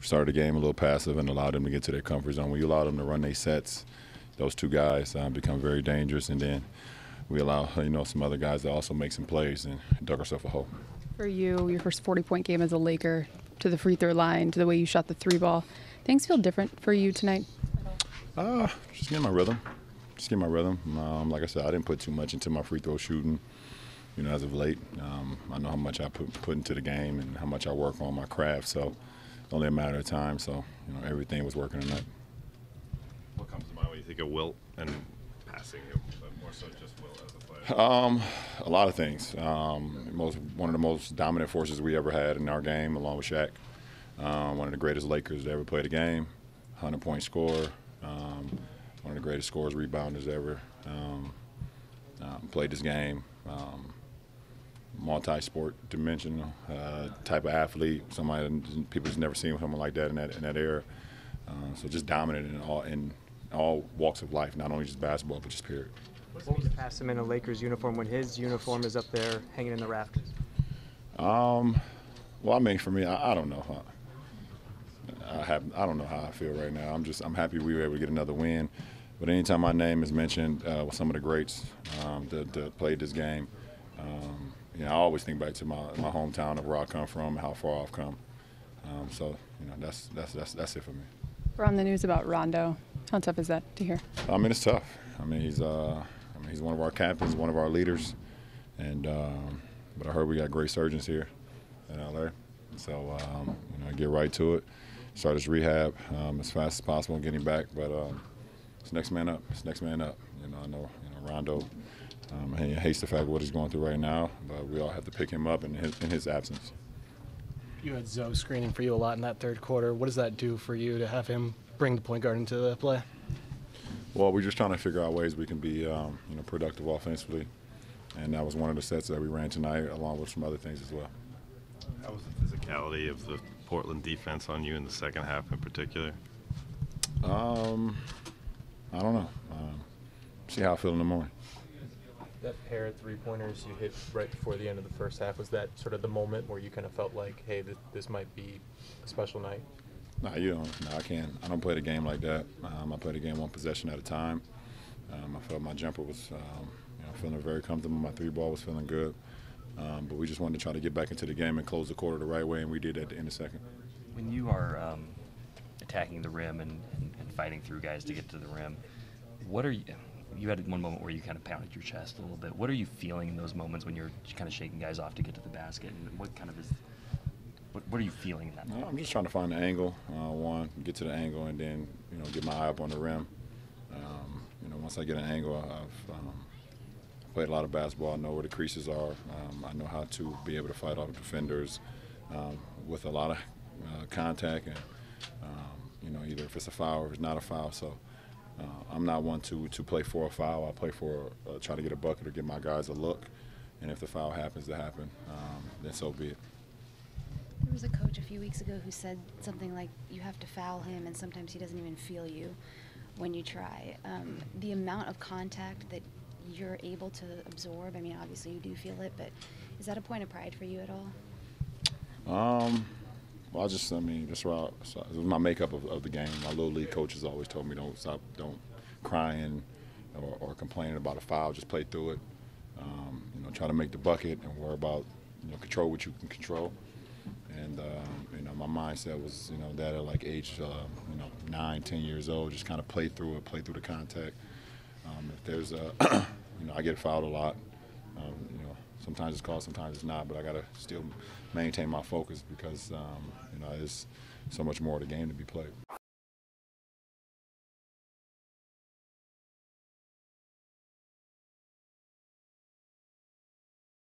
started the game a little passive and allowed them to get to their comfort zone. When you allow them to run their sets, those two guys become very dangerous, and then we allow some other guys to also make some plays and dug ourselves a hole. For you, your first 40-point game as a Laker, to the free throw line, to the way you shot the three ball, things feel different for you tonight? Just getting my rhythm. Like I said, I didn't put too much into my free throw shooting, as of late. I know how much I put into the game and how much I work on my craft, so it's only a matter of time. So, everything was working tonight. What comes to mind when you think of Wilt and passing him, but more so just Wilt as a player? A lot of things. One of the most dominant forces we ever had in our game, along with Shaq. One of the greatest Lakers to ever play the game, 100-point scorer. One of the greatest scorers, rebounders ever. Played this game. Multi-sport dimensional type of athlete. People just never seen someone like that in that era. So just dominant in all walks of life, not only just basketball, but just period. What was pass him in a Lakers uniform when his uniform is up there hanging in the rafters? Well, for me, I don't know. I don't know how I feel right now. I'm happy we were able to get another win. But anytime my name is mentioned with some of the greats that played this game, I always think back to my hometown of where I come from and how far I've come. So that's it for me. We're on the news about Rondo. How tough is that to hear? It's tough. He's one of our captains, one of our leaders, and but I heard we got great surgeons here in LA. So get right to it. Start his rehab as fast as possible and getting back. But it's next man up. I know Rondo he hates the fact of what he's going through right now, but we all have to pick him up in his absence. You had Zoe screening for you a lot in that third quarter. What does that do for you to have him bring the point guard into the play? Well, we're just trying to figure out ways we can be productive offensively, and that was one of the sets that we ran tonight, along with some other things as well. How was the physicality of the Portland defense on you in the second half in particular? I don't know. See how I feel in the morning. That pair of three-pointers you hit right before the end of the first half, was that sort of the moment where you kind of felt like, hey, this might be a special night? No, you don't. No, I can't. I don't play the game like that. I play the game one possession at a time. I felt my jumper was feeling very comfortable. My three ball was feeling good. But we just wanted to try to get back into the game and close the quarter the right way, and we did at the end of the second. When you are attacking the rim and fighting through guys to get to the rim, what are you had one moment where you kind of pounded your chest a little bit. What are you feeling in those moments when you're kind of shaking guys off to get to the basket? And what are you feeling in that moment? I'm just trying to find the angle, get to the angle, and then get my eye up on the rim. Once I get an angle, I've played a lot of basketball. I know where the creases are. I know how to be able to fight off defenders with a lot of contact, and either if it's a foul or if it's not a foul. So I'm not one to play for a foul. I play for try to get a bucket or give my guys a look, and if the foul happens to happen, then so be it. There was a coach a few weeks ago who said something like you have to foul him, and sometimes he doesn't even feel you when you try. The amount of contact that you're able to absorb, obviously you do feel it, but is that a point of pride for you at all? Well, just it was my makeup of the game. My little league coaches always told me don't crying or complaining about a foul, just play through it. Try to make the bucket and worry about control what you can control. And my mindset was that at like age 9, 10 years old, just kind of play through it, play through the contact. If there's I get fouled a lot. Sometimes it's called, sometimes it's not, but I gotta still maintain my focus because there's so much more of the game to be played.